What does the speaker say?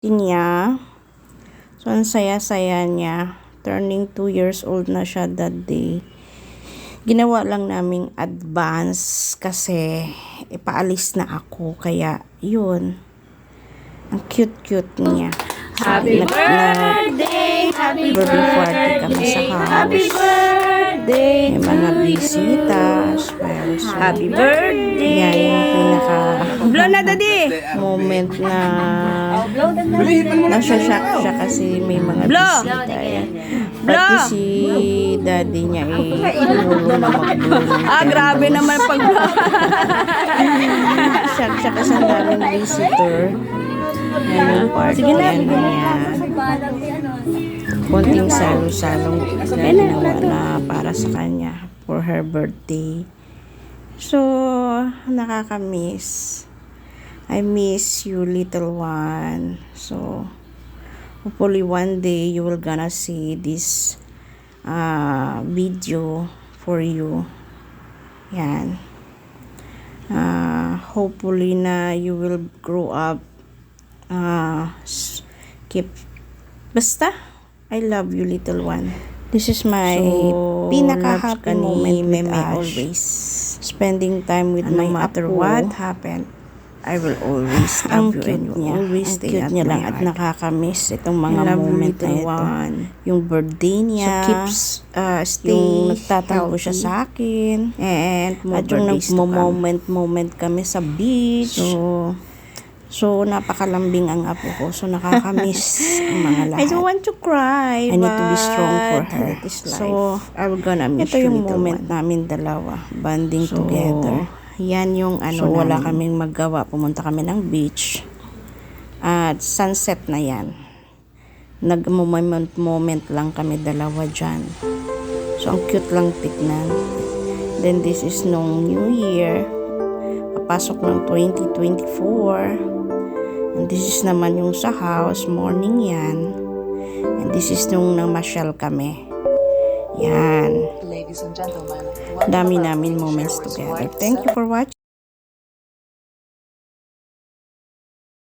niya. So, ang saya-saya niya. Turning 2 years old na siya that day. Ginawa lang naming advance kasi ipaalis na ako. Kaya, yun. Ang cute-cute niya. Happy birthday! Happy Birthday party kami sa house. Happy birthday! May mga bisitas. Happy birthday! Yan yung pinaka Blow na, daddy! moment na nasa-shock siya kasi may mga Blow! bisita. Yan. Blow! Pati si daddy niya inulong na mag-blow. Grabe naman pag Shock siya kasi ang daming visitor. Yan yung party niya. Konting salo-salong ginawa na para sa kanya for her birthday. So, nakaka-miss. I miss you, little one. So, hopefully one day you will gonna see this video for you. Yan. Hopefully na you will grow up. Basta, I love you, little one. This is my pinaka-happy moment with Ash. Always spending time with no matter what happened. I will always love you and you always stay at my heart. At nakakamiss itong mga moment na ito. Yung birthday niya. So keeps staying nagtatampo siya sa akin. And at yung nagmo-moment kami sa beach. So, napakalambing ang apo ko. So, nakakamiss ang mga lahat. I don't want to cry. I need to be strong for her. So, I'm gonna miss ito yung moment namin dalawa. Bonding together. Yan yung ano. So, wala kaming maggawa. Pumunta kami ng beach. At sunset na yan. Nag-moment lang kami dalawa dyan. So, ang cute lang tignan. Then, this is nung New Year. Papasok ng 2024. And this is naman yung sa house, morning yan. And this is nung namasyal kami. Yan. Ladies and gentlemen, Dami namin moments together. Thank you for watching.